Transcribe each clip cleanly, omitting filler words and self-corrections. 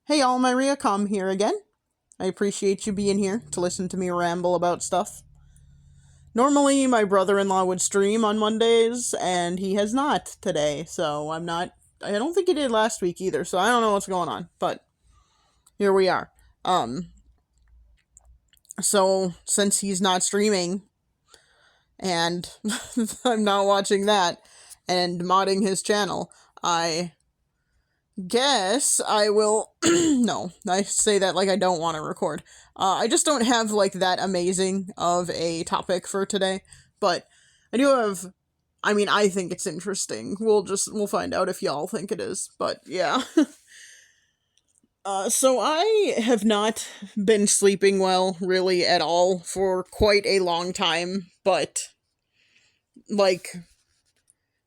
Hey all, Maria, Com here again. I appreciate you being here to listen to me ramble about stuff. Normally, my brother-in-law would stream on Mondays, and he has not today, so I'm not. I don't think he did last week either, so I don't know what's going on, but here we are. Um, so since he's not streaming, and I'm not watching that, and modding his channel, I guess I will. No, I say that like I don't want to record. I just don't have like that amazing of a topic for today, but I do have. I mean, I think it's interesting. We'll find out if y'all think it is, but yeah. So I have not been sleeping well, really, at all for quite a long time, but like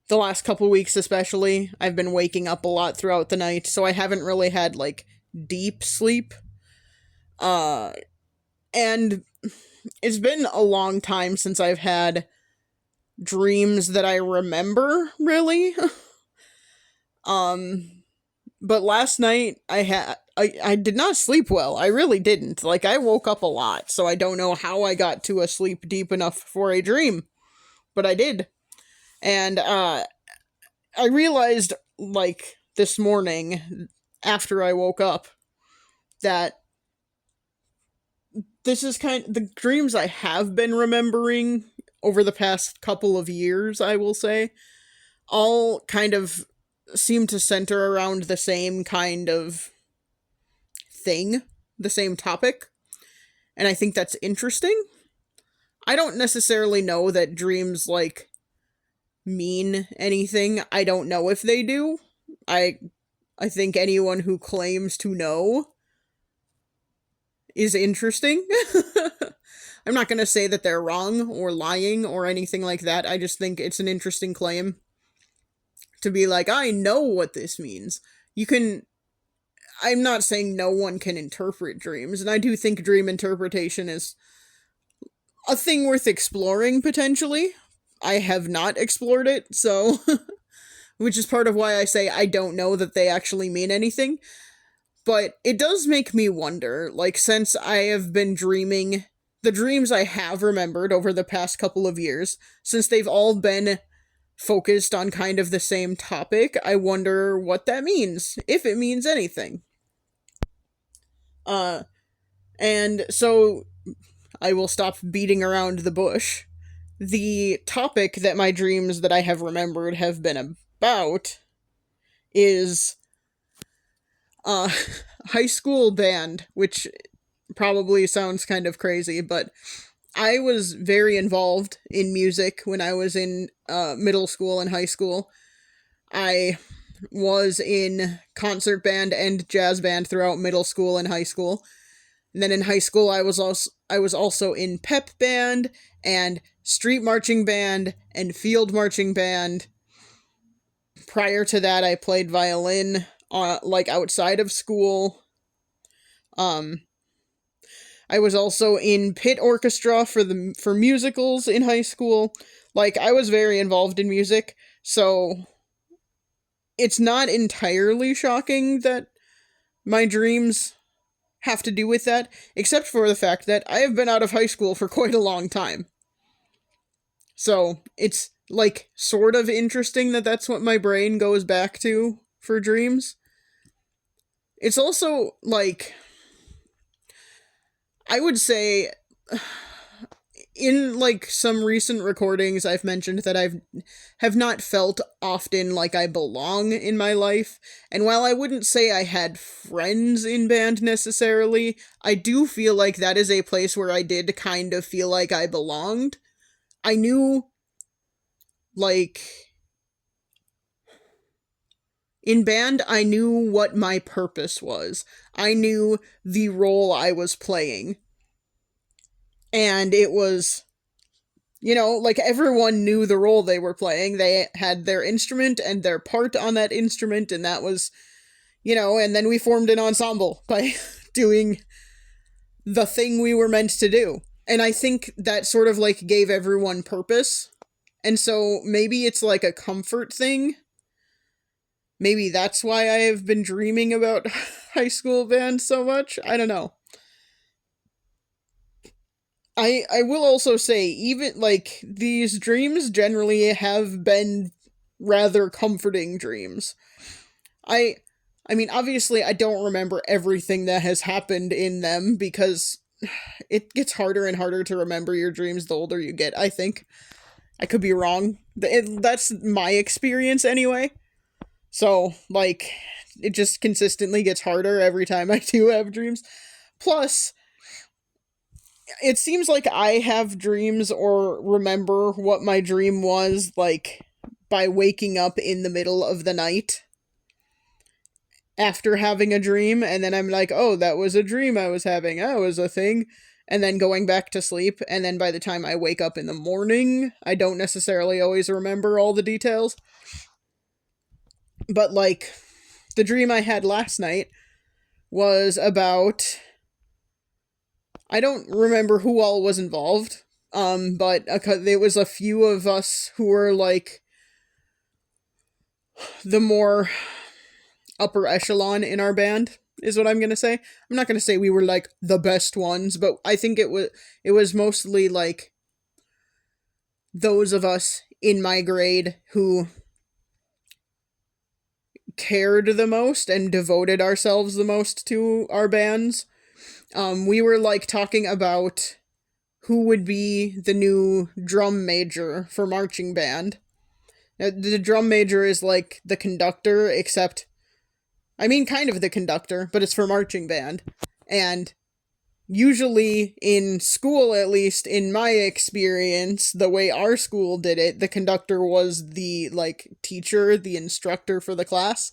the last couple weeks especially, I've been waking up a lot throughout the night, so I haven't really had like deep sleep. Uh and it's been a long time since I've had dreams that I remember, really. um but last night I did not sleep well. I really didn't. Like I woke up a lot, so I don't know how I got to a sleep deep enough for a dream, but I did. And I realized, like, this morning, after I woke up, that this is the dreams I have been remembering over the past couple of years, I will say, all kind of seem to center around the same kind of thing, the same topic. And I think that's interesting. I don't necessarily know that dreams, like, mean anything. I don't know if they do. I I think anyone who claims to know is interesting. I'm not going to say that they're wrong or lying or anything like that. I just think it's an interesting claim to be like, I know what this means. You can. I'm not saying no one can interpret dreams, and I do think dream interpretation is a thing worth exploring potentially. I have not explored it, so. Which is part of why I say I don't know that they actually mean anything. But it does make me wonder, like, since I have been dreaming, the dreams I have remembered over the past couple of years, since they've all been focused on kind of the same topic, I wonder what that means, if it means anything. Uh, and so I will stop beating around the bush. The topic that my dreams that I have remembered have been about is uh high school band, which probably sounds kind of crazy, but I was very involved in music when I was in middle school and high school. I was in concert band and jazz band throughout middle school and high school. And then in high school I was also in pep band and street marching band and field marching band. Prior to that I played violin like outside of school. Um I was also in pit orchestra for musicals in high school. Like I was very involved in music, so it's not entirely shocking that my dreams have to do with that, except for the fact that I have been out of high school for quite a long time. So it's like sort of interesting that that's what my brain goes back to for dreams. It's also like I would say in like some recent recordings I've mentioned that I've have not felt often like I belong in my life. And while I wouldn't say I had friends in band necessarily, I do feel like that is a place where I did kind of feel like I belonged. I knew like in band I knew what my purpose was. I knew the role I was playing. And it was, like everyone knew the role they were playing. They had their instrument and their part on that instrument, and that was, and then we formed an ensemble by doing the thing we were meant to do. And I think that sort of like gave everyone purpose. And so maybe it's like a comfort thing. Maybe that's why I have been dreaming about high school band so much. I don't know. I will also say, even like these dreams generally have been rather comforting dreams. I I mean, obviously I don't remember everything that has happened in them because it gets harder and harder to remember your dreams the older you get, I think. I could be wrong. That's my experience anyway. So, like, it just consistently gets harder every time I do have dreams. Plus, it seems like I have dreams or remember what my dream was, like, by waking up in the middle of the night after having a dream, and then I'm like, oh, that was a dream I was having. That was a thing. And then going back to sleep, and then by the time I wake up in the morning, I don't necessarily always remember all the details. But, like, the dream I had last night was about. I don't remember who all was involved, but it was a few of us who were, like, the more upper echelon in our band is what I'm gonna say. I'm not gonna say we were like the best ones, but I think it was mostly like those of us in my grade who cared the most and devoted ourselves the most to our bands. We were like talking about who would be the new drum major for marching band. Now, the drum major is like the conductor, except I mean, kind of the conductor, but it's for marching band. And usually in school, at least in my experience, the way our school did it, the conductor was the, like, teacher, the instructor for the class.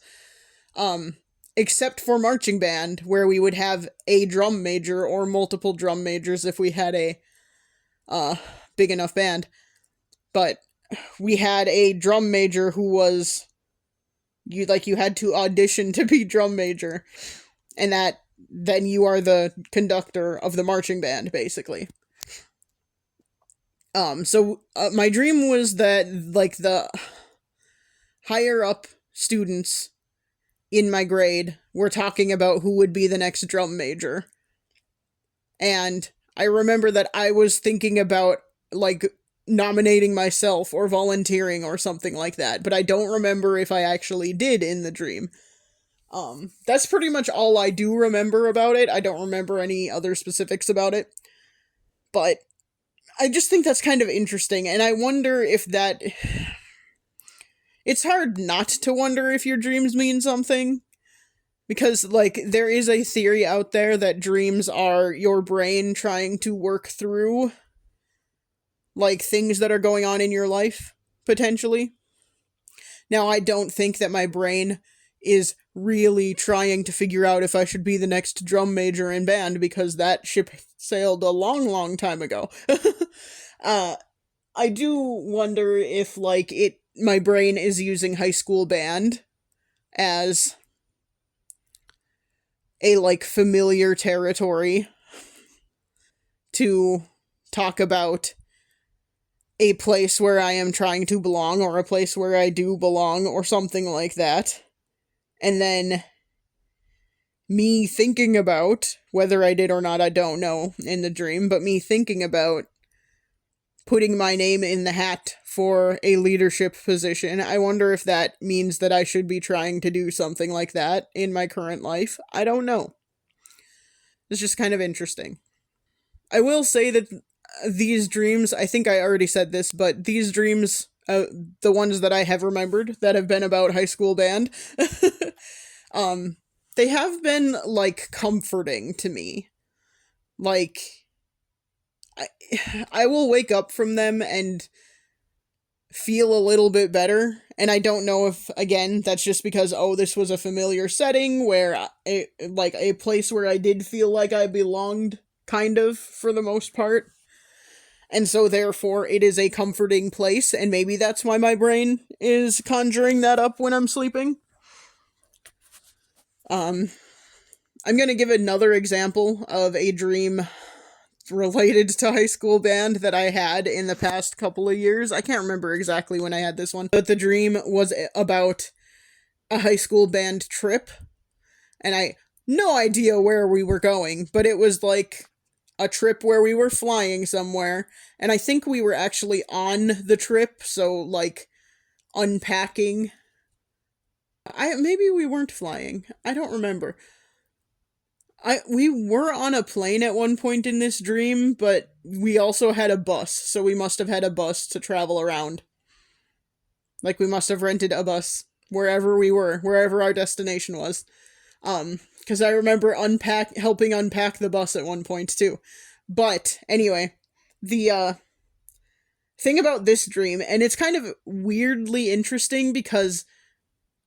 Um, except for marching band, where we would have a drum major or multiple drum majors if we had a, uh, big enough band. But we had a drum major who was you had to audition to be drum major, and that then you are the conductor of the marching band, basically. So my dream was that, like, the higher up students in my grade were talking about who would be the next drum major, and I remember that I was thinking about, like, nominating myself or volunteering or something like that, but I don't remember if I actually did in the dream. That's pretty much all I do remember about it. I don't remember any other specifics about it. But I just think that's kind of interesting, and I wonder if that. It's hard not to wonder if your dreams mean something. Because, like, there is a theory out there that dreams are your brain trying to work through, like, things that are going on in your life, potentially. Now, I don't think that my brain is really trying to figure out if I should be the next drum major in band, because that ship sailed a long, long time ago. uh, I do wonder if, like, my brain is using high school band as a, like, familiar territory to talk about a place where I am trying to belong, or a place where I do belong, or something like that. And then me thinking about, whether I did or not, I don't know in the dream, but me thinking about putting my name in the hat for a leadership position. I wonder if that means that I should be trying to do something like that in my current life. I don't know. It's just kind of interesting. I will say that these dreams, I think I already said this, but these dreams, the ones that I have remembered that have been about high school band, um, they have been, like, comforting to me. Like, I, I will wake up from them and feel a little bit better. And I don't know if, again, that's just because, oh, this was a familiar setting where, like, a place where I did feel like I belonged, kind of, for the most part. And so, therefore, it is a comforting place, and maybe that's why my brain is conjuring that up when I'm sleeping. Um, I'm gonna give another example of a dream related to high school band that I had in the past couple of years. I can't remember exactly when I had this one, but the dream was about a high school band trip, and no idea where we were going, but it was like a trip where we were flying somewhere, and I think we were actually on the trip, so like unpacking. I maybe we weren't flying. I don't remember. I we were on a plane at one point in this dream, but we also had a bus, so we must have had a bus to travel around. Like we must have rented a bus wherever we were, wherever our destination was. Because I remember helping unpack the bus at one point too. But anyway, the thing about this dream, and it's kind of weirdly interesting because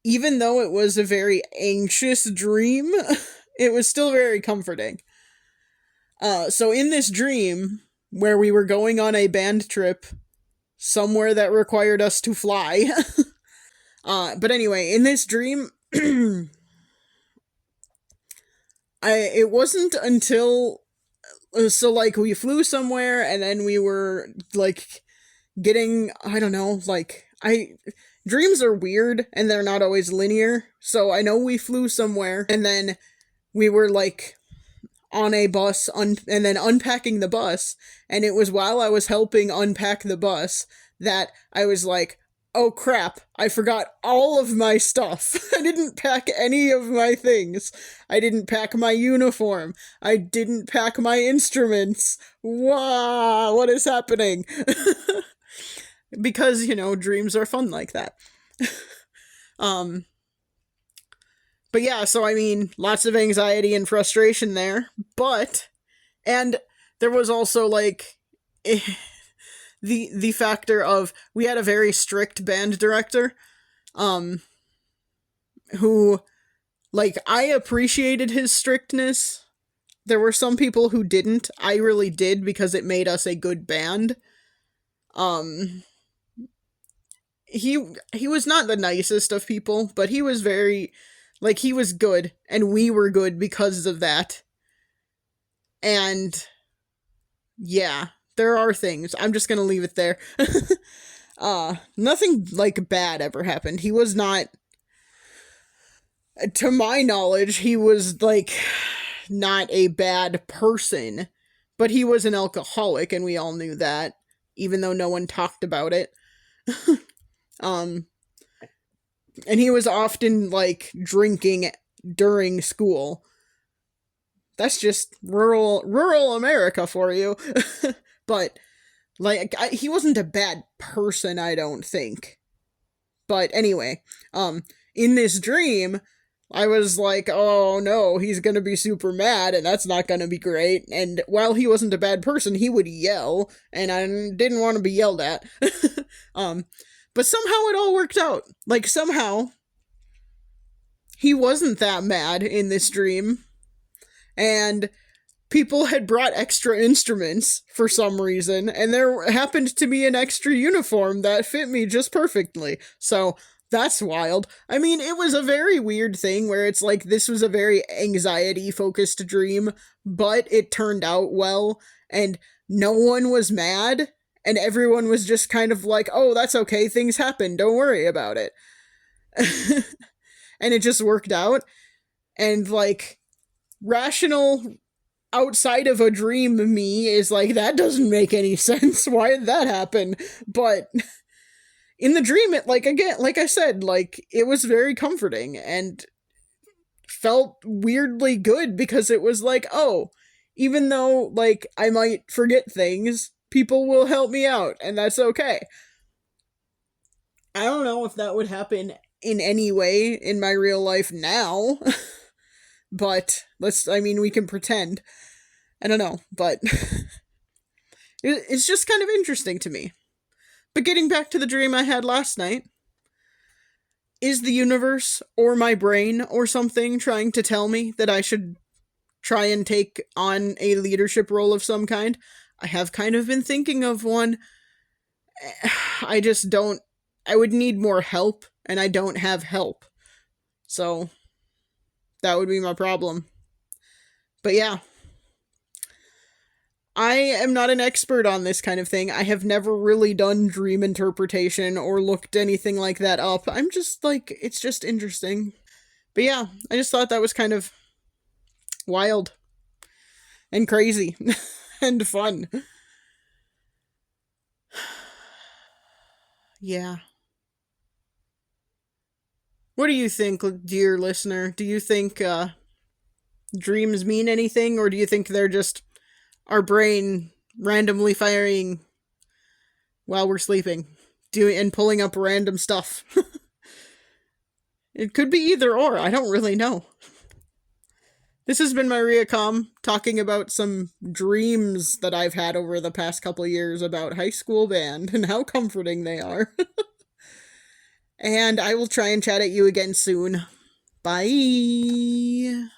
even though it was a very anxious dream, it was still very comforting. So in this dream, where we were going on a band trip somewhere that required us to fly, but anyway, in this dream, it wasn't until so like we flew somewhere and then we were like getting, I don't know, like I dreams are weird and they're not always linear. So I know we flew somewhere and then we were like on a bus and then unpacking the bus, and it was while I was helping unpack the bus that I was like, oh crap, I forgot all of my stuff. I didn't pack any of my things. I didn't pack my uniform. I didn't pack my instruments. Wow, what is happening? Because, dreams are fun like that. um but yeah, so I mean, lots of anxiety and frustration there, but and there was also like the factor of we had a very strict band director um who, like, I appreciated his strictness. There were some people who didn't. I really did because it made us a good band. um he was not the nicest of people, but he was very, like, he was good and we were good because of that. And yeah, there are things. I'm just going to leave it there. Nothing like bad ever happened. He was not, to my knowledge, he was like not a bad person, but he was an alcoholic and we all knew that, even though no one talked about it. um and he was often like drinking during school. That's just rural America for you. But like he wasn't a bad person, I don't think. But anyway, in this dream, I was like, oh no, he's gonna be super mad, and that's not gonna be great. And while he wasn't a bad person, he would yell, and I didn't want to be yelled at. But somehow it all worked out. Like, somehow, he wasn't that mad in this dream, and people had brought extra instruments for some reason, and there happened to be an extra uniform that fit me just perfectly. So that's wild. I mean, it was a very weird thing where it's like this was a very anxiety focused dream, but it turned out well, and no one was mad, and everyone was just kind of like, oh, that's okay, things happen, don't worry about it. And it just worked out. And like, rational outside of a dream me is like, that doesn't make any sense. Why did that happen? But in the dream, it, like, again, like I said, like, it was very comforting and felt weirdly good because it was like, oh, even though like I might forget things, people will help me out, and that's okay. I don't know if that would happen in any way in my real life now. But I mean, we can pretend. I don't know, but it's just kind of interesting to me. But getting back to the dream I had last night, is the universe or my brain or something trying to tell me that I should try and take on a leadership role of some kind? I have kind of been thinking of one. I just don't. I would need more help, and I don't have help. So that would be my problem. But yeah, I am not an expert on this kind of thing. I have never really done dream interpretation or looked anything like that up. I'm just like, it's just interesting. But yeah, I just thought that was kind of wild and crazy and fun. Yeah. What do you think, dear listener? Do you think dreams mean anything, or do you think they're just our brain randomly firing while we're sleeping, doing and pulling up random stuff? It could be either or. I don't really know. This has been Maria Com talking about some dreams that I've had over the past couple years about high school band and how comforting they are. And I will try and chat at you again soon. Bye.